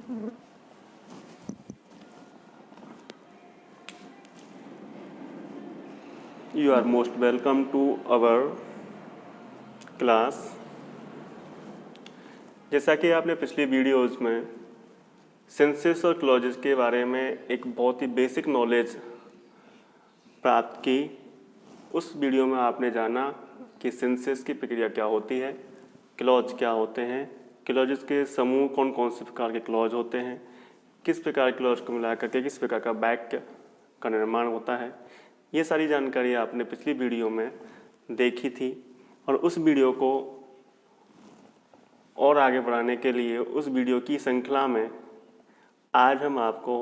You are most welcome to our class। जैसा कि आपने पिछली वीडियोज़ में सेंसेस और क्लॉजेस के बारे में एक बहुत ही बेसिक नॉलेज प्राप्त की, उस वीडियो में आपने जाना कि सेंसेस की प्रक्रिया क्या होती है, क्लॉज क्या होते हैं, क्लॉजेस के समूह कौन कौन से प्रकार के क्लॉज होते हैं, किस प्रकार के क्लॉज को मिला करके किस प्रकार का वाक्य का निर्माण होता है। ये सारी जानकारी आपने पिछली वीडियो में देखी थी और उस वीडियो को और आगे बढ़ाने के लिए उस वीडियो की श्रृंखला में आज हम आपको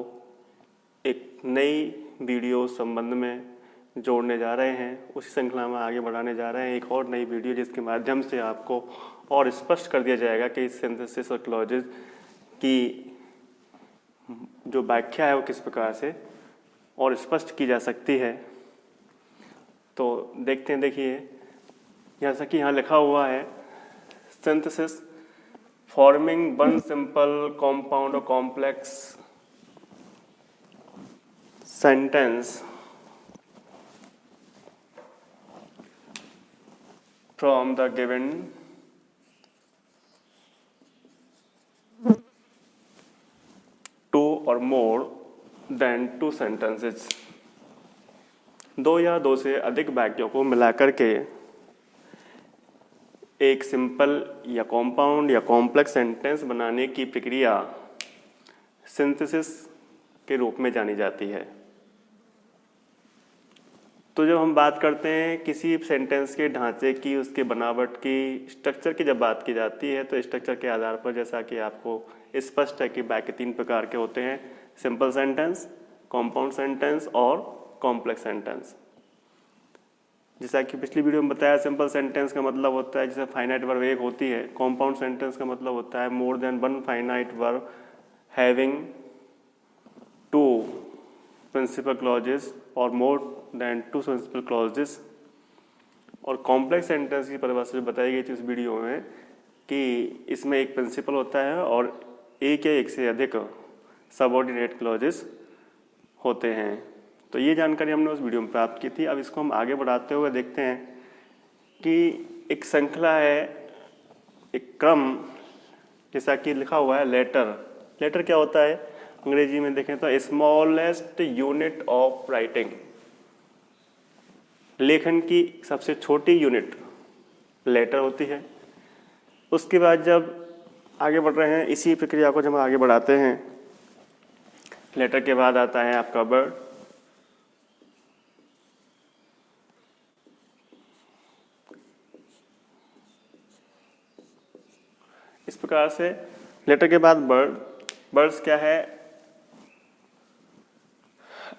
एक नई वीडियो संबंध में जोड़ने जा रहे हैं। उसी श्रृंखला में आगे बढ़ाने जा रहे हैं एक और नई वीडियो, जिसके माध्यम से आपको और स्पष्ट कर दिया जाएगा कि सिंथेसिस और क्लॉजेस की जो व्याख्या है वो किस प्रकार से और स्पष्ट की जा सकती है। तो देखते हैं, देखिए जैसा कि यहाँ लिखा हुआ है, synthesis forming one simple compound और complex sentence from the given two or more than two sentences। दो या दो से अधिक वाक्यों को मिलाकर के एक सिंपल या कॉम्पाउंड या कॉम्प्लेक्स सेंटेंस बनाने की प्रक्रिया सिंथेसिस के रूप में जानी जाती है। तो जब हम बात करते हैं किसी सेंटेंस के ढांचे की, उसके बनावट की, स्ट्रक्चर की जब बात की जाती है, तो स्ट्रक्चर के आधार पर जैसा कि आपको स्पष्ट है कि वाक्य तीन प्रकार के होते हैं, सिंपल सेंटेंस, कॉम्पाउंड सेंटेंस और कॉम्प्लेक्स सेंटेंस। जैसा कि पिछली वीडियो में बताया, सिंपल सेंटेंस का मतलब होता है जैसे फाइनाइट वर्ब एक होती है। कॉम्पाउंड सेंटेंस का मतलब होता है more than one finite verb having two principal clauses और more than two principal clauses. और कॉम्प्लेक्स सेंटेंस की परिभाषा बताई गई थी उस वीडियो में कि इसमें एक प्रिंसिपल होता है और एक या एक से अधिक सबऑर्डिनेट क्लॉजेस होते हैं। तो ये जानकारी हमने उस वीडियो में प्राप्त की थी। अब इसको हम आगे बढ़ाते हुए देखते हैं कि एक श्रृंखला है, एक क्रम, जैसा कि लिखा हुआ है लेटर। लेटर क्या होता है अंग्रेजी में देखें तो स्मॉलेस्ट यूनिट ऑफ राइटिंग, लेखन की सबसे छोटी यूनिट लेटर होती है। उसके बाद जब आगे बढ़ रहे हैं, इसी प्रक्रिया को जब हम आगे बढ़ाते हैं, लेटर के बाद आता है आपका वर्ड। इस प्रकार से लेटर के बाद वर्ड। वर्ड्स क्या है?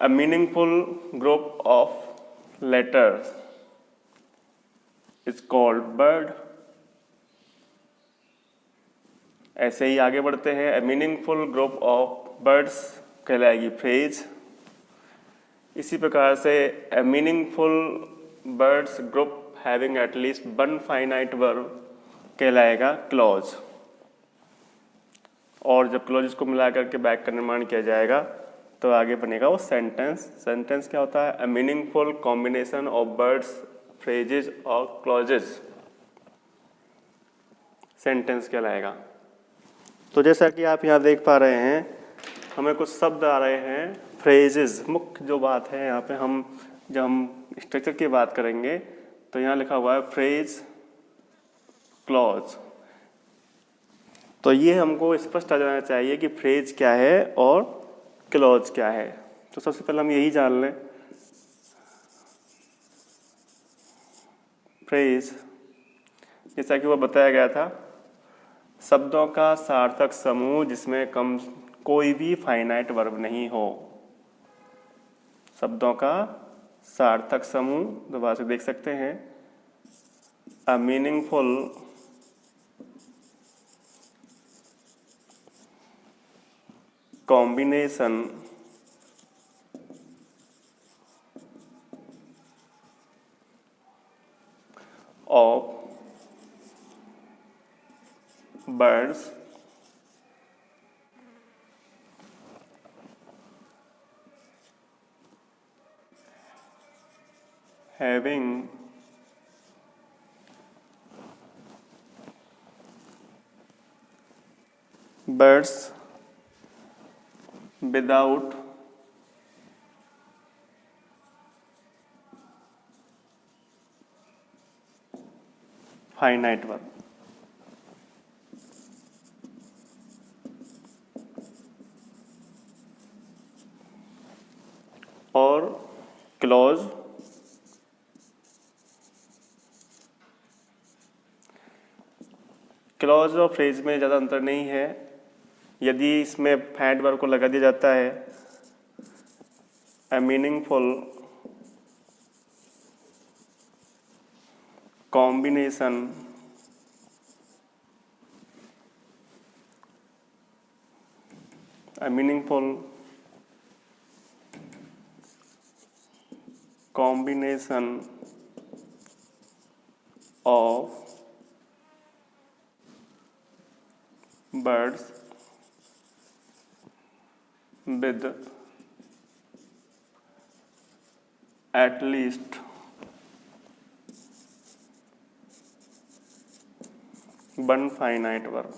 A meaningful group of letters is called word. ऐसे ही आगे बढ़ते हैं, a meaningful group of words कहलाएगी फ्रेज। इसी प्रकार से a meaningful words group having at least one finite verb कहलाएगा क्लॉज। और जब क्लॉज को मिला करके वाक्य का निर्माण किया जाएगा तो आगे बनेगा वो सेंटेंस। सेंटेंस क्या होता है? A meaningful combination of words, phrases और क्लॉजेस सेंटेंस कहलाएगा। तो जैसा कि आप यहाँ देख पा रहे हैं, हमें कुछ शब्द आ रहे हैं फ्रेजेस। मुख्य जो बात है यहाँ पे, जब हम स्ट्रक्चर की बात करेंगे तो यहाँ लिखा हुआ है फ्रेज, क्लॉज। तो ये हमको स्पष्ट आ जाना चाहिए कि फ्रेज क्या है और क्लॉज क्या है। तो सबसे पहले हम यही जान लें, फ्रेज जैसा कि वो बताया गया था, शब्दों का सार्थक समूह जिसमें कोई भी फाइनाइट वर्ब नहीं हो। शब्दों का सार्थक समूह, दोबारा से देख सकते हैं, a meaningful combination of birds having birds without finite verb. और क्लॉज और फ्रेज में ज़्यादा अंतर नहीं है। यदि इसमें फाइनाइट वर्ब को लगा दिया जाता है a meaningful combination of birds with at least one finite verb.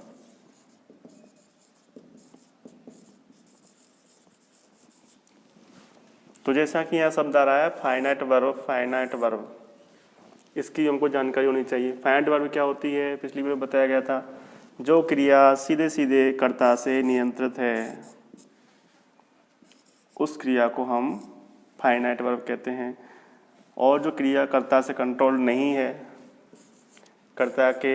तो जैसा कि यहाँ शब्द आ रहा है फाइनाइट वर्ब, इसकी हमको जानकारी होनी चाहिए। फाइनाइट वर्ब क्या होती है, पिछली वीडियो में बताया गया था, जो क्रिया सीधे सीधे कर्ता से नियंत्रित है उस क्रिया को हम फाइनाइट वर्ब कहते हैं। और जो क्रिया कर्ता से कंट्रोल नहीं है, कर्ता के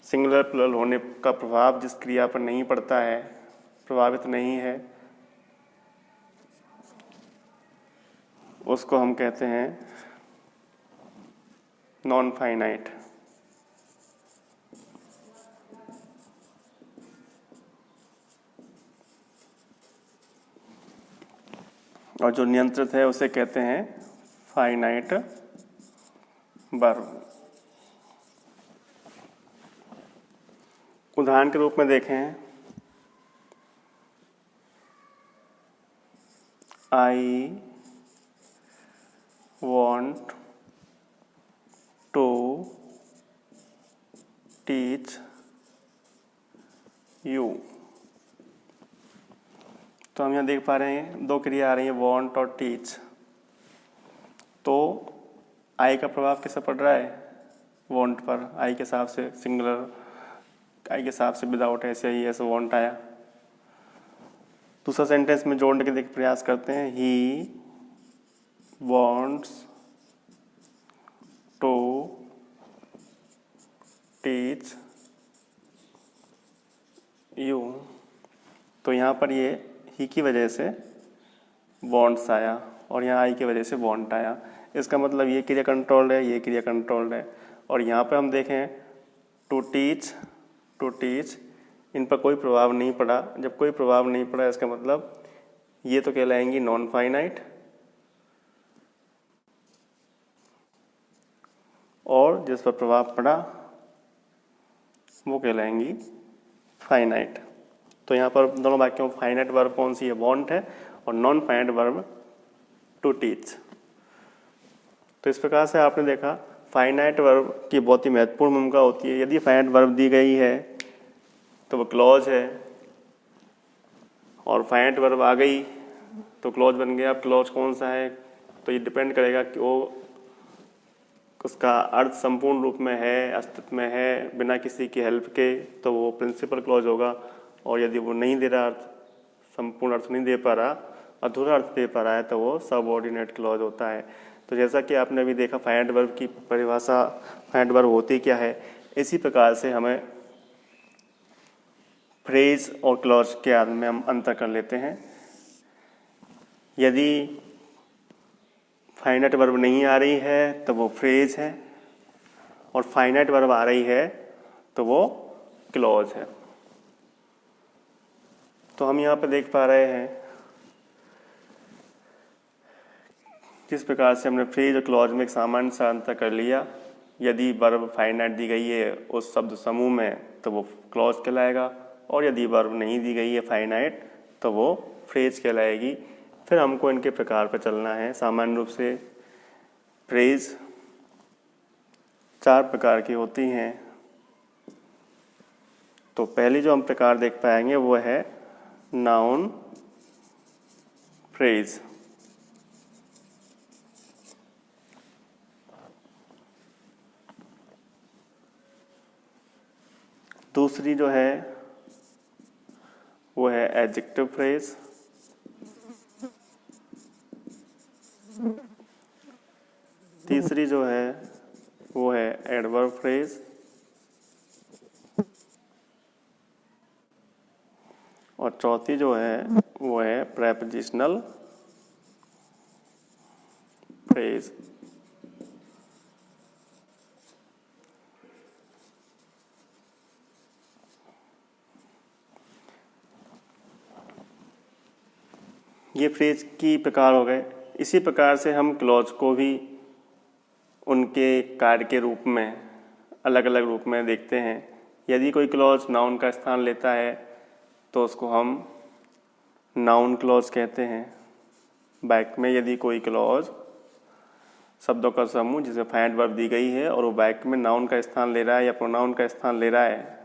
सिंगुलर प्लुरल होने का प्रभाव जिस क्रिया पर नहीं पड़ता है, प्रभावित नहीं है, उसको हम कहते हैं नॉन फाइनाइट। और जो नियंत्रित है उसे कहते हैं फाइनाइट वर्ब। उदाहरण के रूप में देखें, आई want to teach you। तो हम यहाँ देख पा रहे हैं दो क्रिया आ रही है, want और teach। तो आई का प्रभाव कैसे पड़ रहा है want पर, आई के हिसाब से सिंगुलर, आई के हिसाब से विदाउट ऐसे ही ऐसे want आया। दूसरा सेंटेंस में जोड़ने के देख प्रयास करते हैं, ही wants to teach you। तो यहाँ पर ये ही की वजह से wants आया और यहाँ आई की वजह से want आया। इसका मतलब ये क्रिया कंट्रोल्ड है, ये क्रिया कंट्रोल्ड है। और यहाँ पे हम देखें टू टीच, इन पर कोई प्रभाव नहीं पड़ा। जब कोई प्रभाव नहीं पड़ा इसका मतलब ये तो कहलाएंगी नॉन फाइनाइट, और जिस पर प्रभाव पड़ा वो कहलाएंगी फाइनाइट। तो यहाँ पर दोनों वाक्यों में फाइनाइट वर्ब कौन सी है, वांट है, और non finite verb to teach. तो इस प्रकार से आपने देखा फाइनाइट वर्ब की बहुत ही महत्वपूर्ण भूमिका होती है। यदि फाइनाइट वर्ब दी गई है तो वो क्लॉज है, और फाइनाइट वर्ब आ गई तो क्लॉज बन गया। अब क्लॉज कौन सा है तो ये डिपेंड करेगा कि वो उसका अर्थ संपूर्ण रूप में है, अस्तित्व में है, बिना किसी की हेल्प के, तो वो प्रिंसिपल क्लॉज होगा। और यदि वो नहीं दे रहा अर्थ, संपूर्ण अर्थ नहीं दे पा रहा, अधूरा अर्थ दे पा रहा है, तो वो सबऑर्डिनेट क्लॉज होता है। तो जैसा कि आपने अभी देखा फाइनाइट वर्ब की परिभाषा, फाइनाइट वर्ब होती क्या है, इसी प्रकार से हमें फ्रेज और क्लॉज के आदि में हम अंतर कर लेते हैं। यदि फाइनाइट वर्ब नहीं आ रही है तो वो फ्रेज है, और फाइनाइट वर्ब आ रही है तो वो क्लॉज है। तो हम यहाँ पे देख पा रहे हैं जिस प्रकार से हमने फ्रेज और क्लॉज में एक सामान्य सा अंतर कर लिया। यदि वर्ब फाइनाइट दी गई है उस शब्द समूह में तो वो क्लॉज कहलाएगा, और यदि वर्ब नहीं दी गई है फाइनाइट तो वो फ्रेज कहलाएगी। फिर हमको इनके प्रकार पर चलना है। सामान्य रूप से फ्रेज 4 प्रकार की होती हैं। तो पहली जो हम प्रकार देख पाएंगे वो है नाउन फ्रेज। दूसरी जो है वो है एडजेक्टिव फ्रेज। तीसरी जो है वो है एडवर्ब फ्रेज। और चौथी जो है वो है प्रेपोजिशनल फ्रेज। ये फ्रेज की प्रकार हो गए। इसी प्रकार से हम क्लॉज को भी उनके कार्य के रूप में अलग अलग रूप में देखते हैं। यदि कोई क्लॉज नाउन का स्थान लेता है तो उसको हम नाउन क्लॉज कहते हैं। वाक्य में यदि कोई क्लॉज शब्दों का समूह जिसमें फाइनाइट वर्ब दी गई है और वो वाक्य में नाउन का स्थान ले रहा है या प्रोनाउन का स्थान ले रहा है,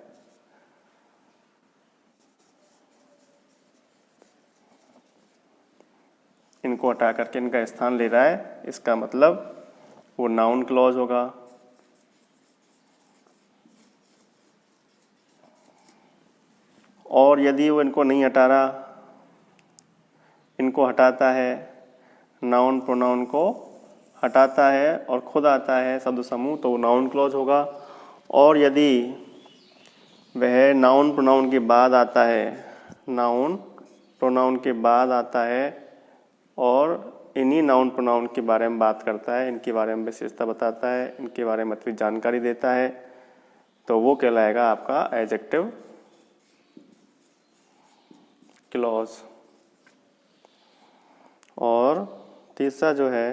इनको हटा करके इनका स्थान ले रहा है, इसका मतलब वो नाउन क्लॉज होगा। और यदि वो इनको नहीं हटा रहा, इनको हटाता है, नाउन प्रोनाउन को हटाता है और खुद आता है शब्द समूह, तो वो नाउन क्लॉज होगा। और यदि वह नाउन प्रोनाउन के बाद आता है, नाउन प्रोनाउन के बाद आता है और इन्हीं नाउन प्रोनाउन के बारे में बात करता है, इनके बारे में विशेषता बताता है, इनके बारे में अतिरिक्त जानकारी देता है, तो वो कहलाएगा आपका एडजेक्टिव क्लॉज। और तीसरा जो है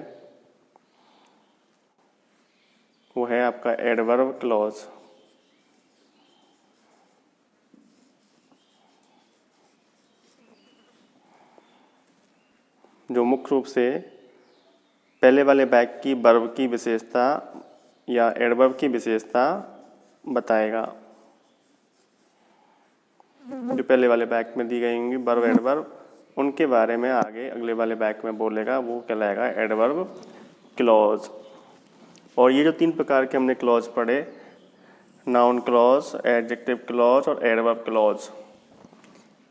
वो है आपका एडवर्ब क्लॉज। जो मुख्य रूप से पहले वाले वाक्य की वर्ब की विशेषता या एडवर्ब की विशेषता बताएगा। जो पहले वाले वाक्य में दी गई होंगी वर्ब एडवर्ब, उनके बारे में आगे अगले वाले वाक्य में बोलेगा, वो कहलाएगा एडवर्ब क्लॉज। और ये जो 3 प्रकार के हमने क्लॉज पढ़े, नाउन क्लॉज, एडजेक्टिव क्लॉज और एडवर्ब क्लॉज,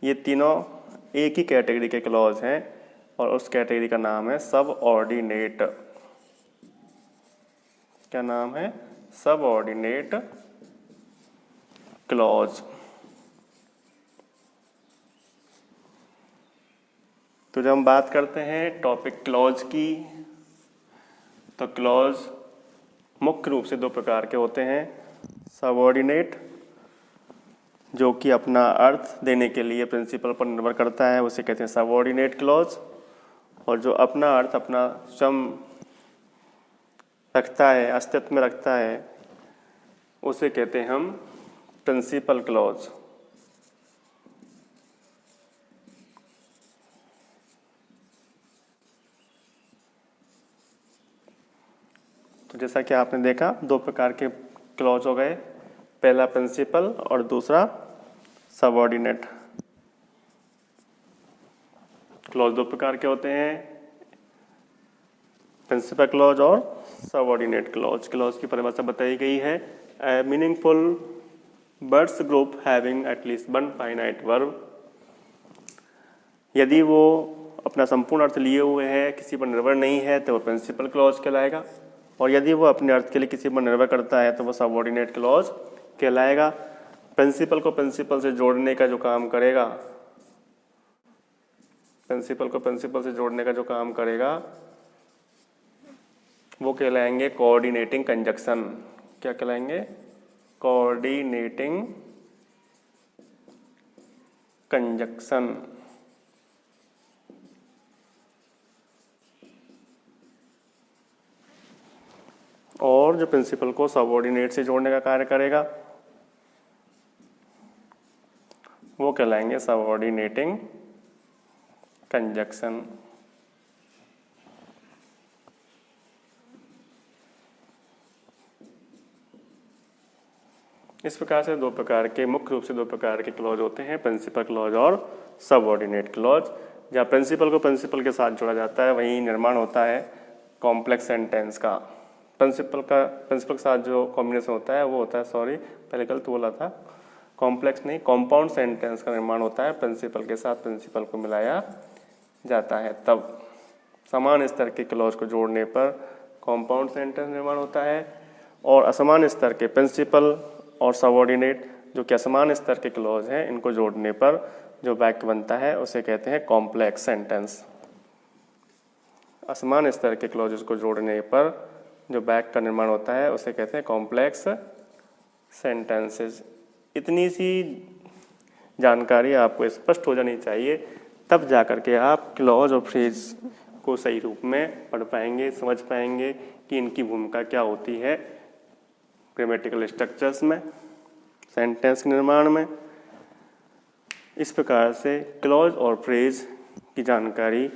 ये तीनों एक ही कैटेगरी के क्लॉज हैं और उस कैटेगरी का नाम है सबऑर्डिनेट। क्या नाम है? Subordinate clause. तो जब हम बात करते हैं टॉपिक क्लॉज की, तो क्लॉज मुख्य रूप से 2 प्रकार के होते हैं। सबऑर्डिनेट, जो कि अपना अर्थ देने के लिए प्रिंसिपल पर निर्भर करता है, उसे कहते हैं सबऑर्डिनेट क्लॉज। और जो अपना अर्थ अपना स्वयं रखता है, अस्तित्व में रखता है, उसे कहते हैं हम प्रिंसिपल क्लॉज। तो जैसा कि आपने देखा 2 प्रकार के क्लॉज हो गए, पहला प्रिंसिपल और दूसरा सबऑर्डिनेट। क्लॉज 2 प्रकार के होते हैं, प्रिंसिपल क्लॉज और सबऑर्डिनेट क्लॉज। क्लॉज की परिभाषा बताई गई है, ए meaningful words group having at least one finite verb. यदि वो अपना संपूर्ण अर्थ लिए हुए है, किसी पर निर्भर नहीं है, तो वो प्रिंसिपल क्लॉज कहलाएगा। और यदि वो अपने अर्थ के लिए किसी पर निर्भर करता है तो वो सबऑर्डिनेट क्लॉज कहलाएगा। प्रिंसिपल को प्रिंसिपल से जोड़ने का जो काम करेगा, प्रिंसिपल को प्रिंसिपल से जोड़ने का जो काम करेगा, वो कहलाएंगे कोऑर्डिनेटिंग कंजक्शन। क्या कहलाएंगे? Coordinating conjunction. और जो प्रिंसिपल को सबऑर्डिनेट से जोड़ने का कार्य करेगा, वो कहलाएंगे सबऑर्डिनेटिंग कंजक्शन। इस प्रकार से दो प्रकार के, मुख्य रूप से दो प्रकार के क्लॉज होते हैं, प्रिंसिपल क्लॉज और सबऑर्डिनेट क्लॉज। जहाँ प्रिंसिपल को प्रिंसिपल के साथ जोड़ा जाता है वहीं निर्माण होता है कॉम्प्लेक्स सेंटेंस का। प्रिंसिपल के साथ जो कॉम्बिनेशन होता है वो होता है, सॉरी पहले गलत बोला था, कॉम्प्लेक्स नहीं, कंपाउंड सेंटेंस का निर्माण होता है प्रिंसिपल के साथ प्रिंसिपल को मिलाया जाता है। तब समान स्तर के क्लॉज को जोड़ने पर कंपाउंड सेंटेंस निर्माण होता है, और असमान स्तर के प्रिंसिपल और सबऑर्डिनेट जो कि असमान स्तर के क्लॉज हैं, इनको जोड़ने पर जो वाक्य बनता है उसे कहते हैं कॉम्प्लेक्स सेंटेंस। असमान स्तर के क्लॉजेस को जोड़ने पर जो वाक्य का निर्माण होता है उसे कहते हैं कॉम्प्लेक्स सेंटेंसेस। इतनी सी जानकारी आपको स्पष्ट हो जानी चाहिए, तब जाकर के आप क्लॉज और फ्रेज को सही रूप में पढ़ पाएंगे, समझ पाएंगे कि इनकी भूमिका क्या होती है ग्रामेटिकल स्ट्रक्चर्स में, सेंटेंस के निर्माण में। इस प्रकार से क्लॉज और फ्रेज की जानकारी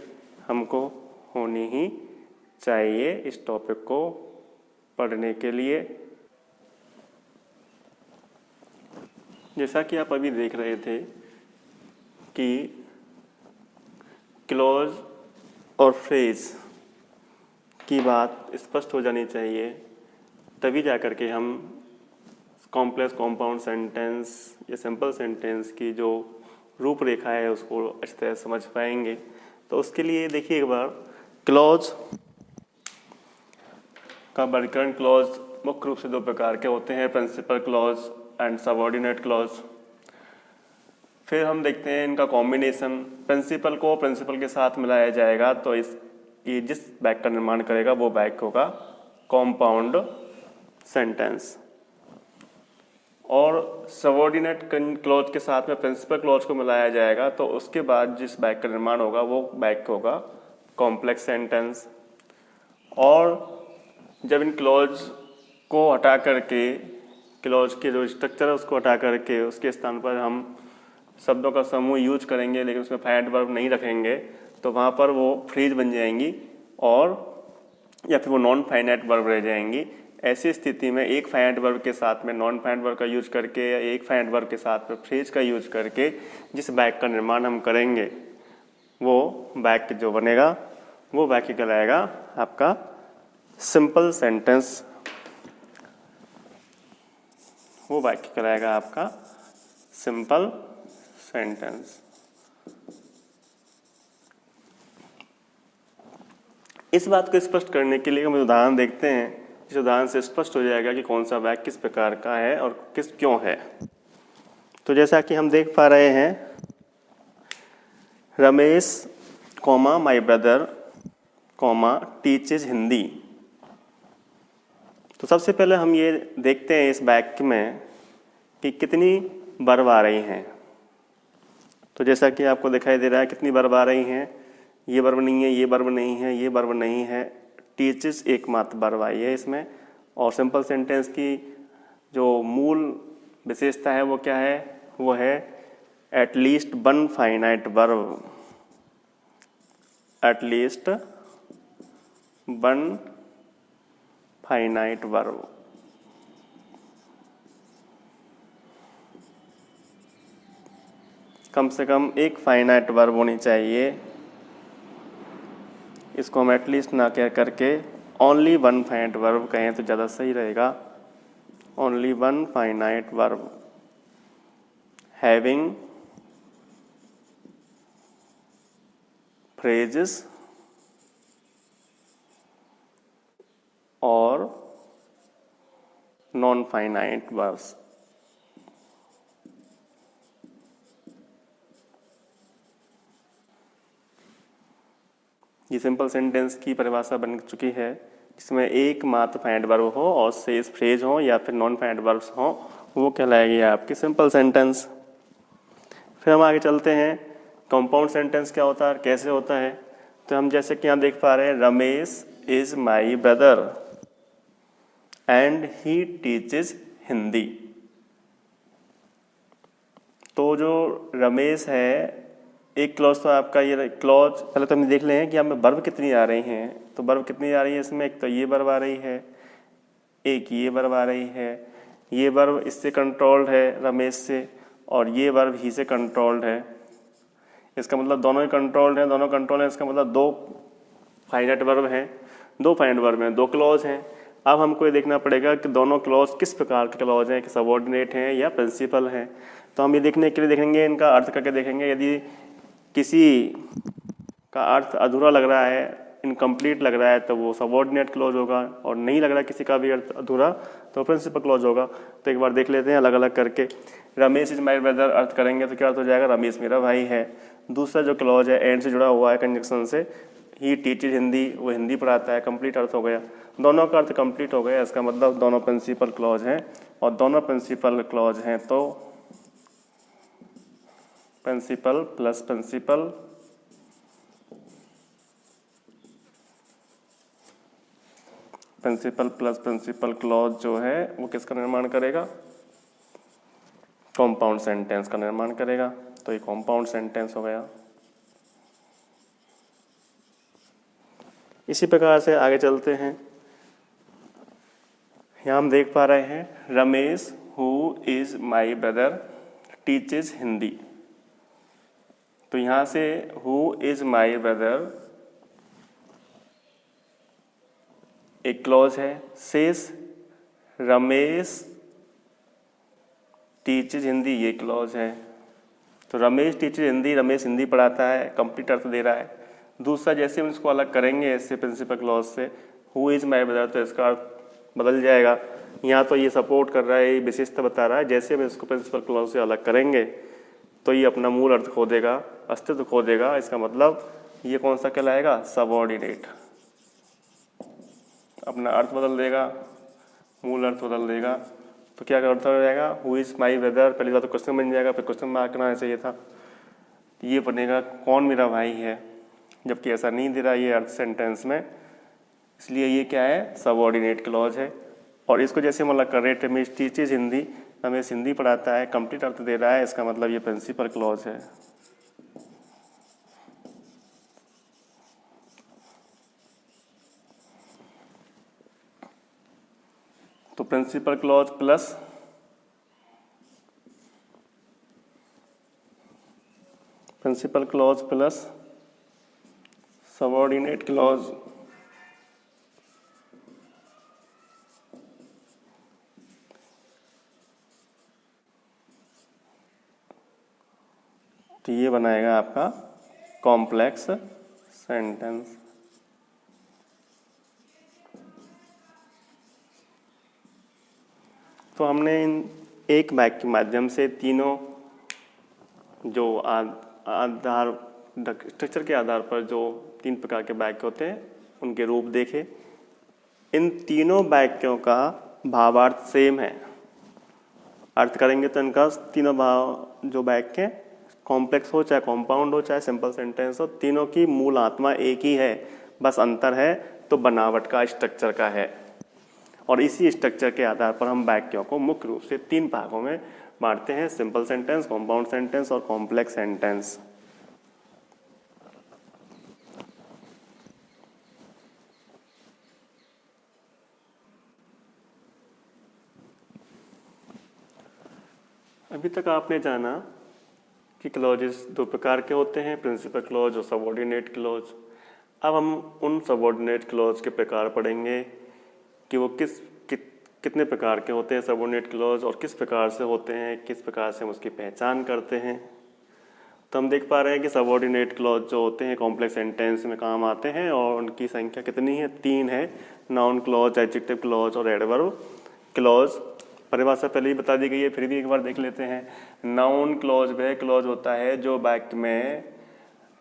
हमको होनी ही चाहिए इस टॉपिक को पढ़ने के लिए। जैसा कि आप अभी देख रहे थे कि क्लॉज और फ्रेज की बात स्पष्ट हो जानी चाहिए, तभी जाकर के हम कॉम्प्लेक्स कंपाउंड सेंटेंस या सिंपल सेंटेंस की जो रूपरेखा है उसको अच्छी तरह समझ पाएंगे। तो उसके लिए देखिए एक बार, क्लॉज का वर्गीकरण, क्लॉज मुख्य रूप से दो प्रकार के होते हैं, principal clause and subordinate clause. फिर हम देखते हैं इनका कॉम्बिनेशन। प्रिंसिपल को प्रिंसिपल के साथ मिलाया जाएगा तो ये जिस वाक्य का निर्माण करेगा वो वाक्य होगा कंपाउंड सेंटेंस, और सबऑर्डिनेट क्लॉज के साथ में प्रिंसिपल क्लॉज को मिलाया जाएगा तो उसके बाद जिस वाक्य का निर्माण होगा वो वाक्य होगा कॉम्प्लेक्स सेंटेंस। और जब इन क्लॉज को हटा करके, क्लॉज के जो स्ट्रक्चर है उसको हटा करके उसके स्थान पर हम शब्दों का समूह यूज करेंगे लेकिन उसमें फाइनाइट वर्ब नहीं रखेंगे, तो वहाँ पर वो फ्रेज बन जाएंगी और या फिर वो नॉन फाइनाइट वर्ब रह जाएंगी। ऐसी स्थिति में एक फाइनाइट वर्ब के साथ में नॉन फाइनाइट वर्ब का यूज करके या एक फाइनाइट वर्ब के साथ में फ्रेज का यूज करके जिस वाक्य का निर्माण हम करेंगे वो वाक्य जो बनेगा वो वाक्य कहलाएगा आपका सिंपल सेंटेंस। वो वाक्य कहलाएगा आपका सिंपल सेंटेंस। इस बात को स्पष्ट करने के लिए हम उदाहरण देखते हैं। इस उदाहरण से स्पष्ट हो जाएगा कि कौन सा वाक्य किस प्रकार का है और किस क्यों है। तो जैसा कि हम देख पा रहे हैं, Ramesh comma my brother comma teaches Hindi. तो सबसे पहले हम ये देखते हैं इस वाक्य में कि कितनी वर्ब आ रही हैं। तो जैसा कि आपको दिखाई दे रहा है कितनी वर्ब आ रही हैं, ये वर्ब नहीं है, ये वर्ब नहीं है, ये वर्ब नहीं है, टीचेस एकमात्र वर्ब आई है इसमें। और सिंपल सेंटेंस की जो मूल विशेषता है वो क्या है, वो है at least one finite verb, at least one finite verb. कम से कम एक फाइनाइट वर्ब होनी चाहिए। इसको हम एटलीस्ट ना कह करके ओनली वन फाइनाइट वर्ब कहें तो ज़्यादा सही रहेगा। Only one finite verb having phrases और नॉन फाइनाइट वर्ब्स। ये सिंपल सेंटेंस की परिभाषा बन चुकी है, जिसमें एक मात्र फाइनाइट वर्ब हो और शेष फ्रेज हो या फिर नॉन फाइनाइट वर्ब्स हो, वो कहलाएगी आपकी सिंपल सेंटेंस। फिर हम आगे चलते हैं, कंपाउंड सेंटेंस क्या होता है, कैसे होता है। तो हम जैसे कि यहाँ देख पा रहे हैं, Ramesh is my brother and he teaches Hindi. तो जो रमेश है, एक क्लॉज तो आपका ये क्लॉज पहले तो हम देख लें कि हमें वर्ब कितनी आ रही हैं। तो वर्ब कितनी आ रही है इसमें, एक तो ये वर्ब आ रही है, एक ये वर्ब आ रही है, ये वर्ब इससे कंट्रोल्ड है रमेश से, और ये वर्ब ही से कंट्रोल्ड है। इसका मतलब दोनों ही कंट्रोल्ड हैं, दोनों कंट्रोल हैं, इसका मतलब दो फाइनाइट वर्ब हैं, दो फाइनाइट वर्ब हैं, दो क्लॉज हैं। अब हमको ये देखना पड़ेगा कि दोनों क्लॉज किस प्रकार के क्लॉज हैं, कि सबऑर्डिनेट हैं या प्रिंसिपल हैं। तो हम ये देखने के लिए देखेंगे, इनका अर्थ करके देखेंगे। यदि किसी का अर्थ अधूरा लग रहा है, इनकम्प्लीट लग रहा है, तो वो सबऑर्डिनेट क्लॉज होगा, और नहीं लग रहा किसी का भी अर्थ अधूरा तो प्रिंसिपल क्लॉज होगा। तो एक बार देख लेते हैं अलग अलग करके। रमेश इज माई ब्रदर अर्थ करेंगे तो क्या अर्थ हो जाएगा, रमेश मेरा भाई है। दूसरा जो क्लॉज है एंड से जुड़ा हुआ है कंजक्शन से, ही टीचेज हिंदी, वो हिंदी पढ़ाता है, कंप्लीट अर्थ हो गया। दोनों का अर्थ कंप्लीट हो गया, इसका मतलब दोनों प्रिंसिपल क्लॉज हैं, और दोनों प्रिंसिपल क्लॉज हैं तो principal plus principal principal plus principal clause जो है वो किसका निर्माण करेगा, कॉम्पाउंड सेंटेंस का निर्माण करेगा। तो ये कॉम्पाउंड सेंटेंस हो गया। इसी प्रकार से आगे चलते हैं। यहाँ हम देख पा रहे हैं Ramesh who is my brother teaches Hindi. तो यहाँ से हु इज माई ब्रदर एक क्लॉज है, शेष रमेश टीचेज हिंदी ये क्लॉज है। तो रमेश टीचेज हिंदी, रमेश हिंदी पढ़ाता है, कंप्लीट अर्थ दे रहा है। दूसरा जैसे हम इसको अलग करेंगे इससे प्रिंसिपल क्लॉज से, हु इज माई ब्रदर, तो इसका अर्थ बदल जाएगा। यहाँ तो ये सपोर्ट कर रहा है, ये विशेषता बता रहा है। जैसे हम इसको प्रिंसिपल क्लॉज से अलग करेंगे तो ये अपना मूल अर्थ खो देगा, अस्तित्व खो देगा। इसका मतलब ये कौन सा कहलाएगा, सबऑर्डिनेट। अपना अर्थ बदल देगा, मूल अर्थ बदल देगा। तो क्या अर्थ हो जाएगा, हु इज माई ब्रदर, पहली बात तो क्वेश्चन बन जाएगा, फिर क्वेश्चन मार्क करना चाहिए था। ये बनेगा कौन मेरा भाई है, जबकि ऐसा नहीं दे रहा ये अर्थ सेंटेंस में, इसलिए ये क्या है, सबऑर्डिनेट क्लॉज है। और इसको जैसे हम अलग कर रहे थे, रमेश टीचेज हिंदी, रमेश हिंदी पढ़ाता है, कंप्लीट अर्थ दे रहा है, इसका मतलब ये प्रिंसिपल क्लॉज है। तो principal clause plus subordinate clause तो ये बनाएगा आपका कॉम्प्लेक्स सेंटेंस। तो हमने इन एक वाक्य के माध्यम से तीनों जो आधार स्ट्रक्चर के आधार पर जो तीन प्रकार के वाक्य होते हैं उनके रूप देखे। इन तीनों वाक्यों का भावार्थ सेम है। अर्थ करेंगे तो इनका तीनों भाव जो वाक्य कॉम्प्लेक्स हो, चाहे कॉम्पाउंड हो, चाहे सिंपल सेंटेंस हो, तीनों की मूल आत्मा एक ही है, बस अंतर है तो बनावट का, स्ट्रक्चर का है। और इसी स्ट्रक्चर के आधार पर हम वाक्यों को मुख्य रूप से तीन भागों में बांटते हैं, सिंपल सेंटेंस, कॉम्पाउंड सेंटेंस और कॉम्प्लेक्स सेंटेंस। अभी तक आपने जाना कि क्लॉजेस दो प्रकार के होते हैं, प्रिंसिपल क्लॉज और सबऑर्डिनेट क्लॉज। अब हम उन सबऑर्डिनेट क्लॉज के प्रकार पढ़ेंगे कि वो कितने प्रकार के होते हैं सबऑर्डिनेट क्लॉज, और किस प्रकार से होते हैं, किस प्रकार से हम उसकी पहचान करते हैं। तो हम देख पा रहे हैं कि सबऑर्डिनेट क्लॉज जो होते हैं कॉम्प्लेक्स सेंटेंस में काम आते हैं, और उनकी संख्या कितनी है, 3 है। नाउन क्लॉज, एडजेक्टिव क्लॉज और एडवर्ब क्लॉज। परिभाषा पहले ही बता दी गई है, फिर भी एक बार देख लेते हैं। नाउन क्लॉज वह क्लॉज होता है जो वाक्य में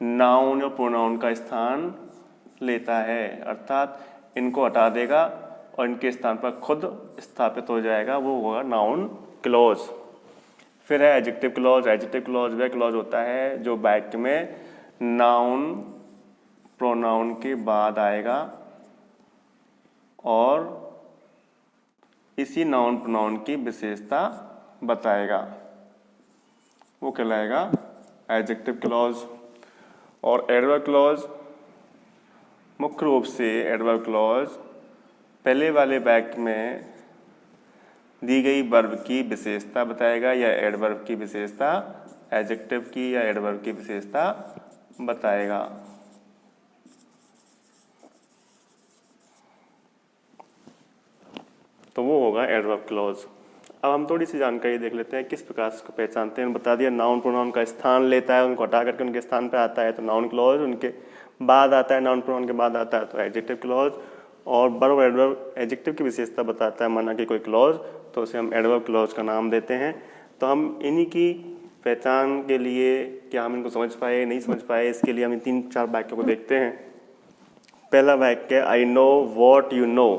नाउन और प्रोनाउन का स्थान लेता है, अर्थात इनको हटा देगा और इनके स्थान पर खुद स्थापित हो जाएगा, वो होगा नाउन क्लॉज। फिर है एडजेक्टिव क्लॉज। एडजेक्टिव क्लॉज वह क्लॉज होता है जो वाक्य में नाउन प्रोनाउन के बाद आएगा और इसी नाउन प्रोनाउन की विशेषता बताएगा, वो कहलाएगा एडजेक्टिव क्लॉज। और एडवर्ब क्लॉज, मुख्य रूप से एडवर्ब क्लॉज पहले वाले वाक्य में दी गई वर्ब की विशेषता बताएगा या एडवर्ब की विशेषता, एडजेक्टिव की या एडवर्ब की विशेषता बताएगा। तो वो होगा एडवर्ब क्लॉज। अब हम थोड़ी सी जानकारी देख लेते हैं किस प्रकार से इसको पहचानते हैं। बता दिया नाउन प्रोनाउन का स्थान लेता है, उनको हटा करके उनके स्थान पे आता है तो नाउन क्लॉज, उनके बाद आता है नाउन प्रोनाउन के बाद आता है तो एडजेक्टिव क्लॉज, और वर्ब एडवर्ब एडजेक्टिव की विशेषता बताता है माना कि कोई क्लॉज, तो उसे हम एडवर्ब क्लॉज का नाम देते हैं। तो हम इन्हीं की पहचान के लिए क्या हम इनको समझ पाए नहीं समझ पाए, इसके लिए हम इन 3-4 वाक्यों को देखते हैं। पहला वाक्य, I know what you know.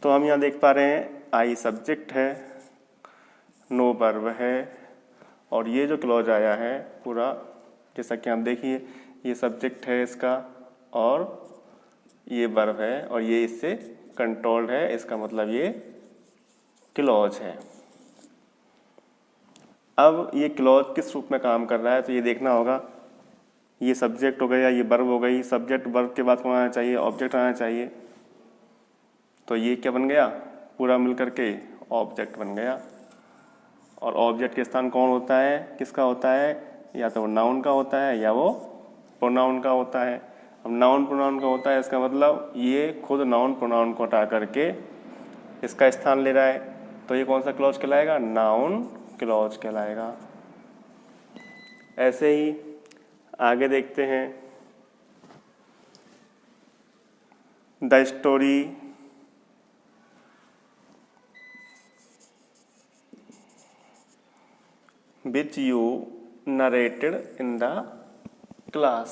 तो हम यहाँ देख पा रहे हैं आई सब्जेक्ट है, नो वर्ब है, और ये जो क्लॉज आया है पूरा, जैसा कि आप देखिए ये सब्जेक्ट है इसका, और ये वर्ब है, और ये इससे कंट्रोल्ड है, इसका मतलब ये क्लॉज है। अब ये क्लॉज किस रूप में काम कर रहा है तो ये देखना होगा। ये सब्जेक्ट हो गया, ये वर्ब हो गई, सब्जेक्ट वर्ब के बाद कौन आना चाहिए, ऑब्जेक्ट आना चाहिए। तो ये क्या बन गया, पूरा मिलकर के ऑब्जेक्ट बन गया। और ऑब्जेक्ट के स्थान कौन होता है, किसका होता है, या तो नाउन का होता है या वो प्रोनाउन का होता है। अब नाउन प्रोनाउन का होता है, इसका मतलब ये खुद नाउन प्रोनाउन को हटा करके इसका स्थान ले रहा है, तो ये कौन सा क्लॉज कहलाएगा, नाउन क्लॉज कहलाएगा। ऐसे ही आगे देखते हैं, the story which you narrated in the class।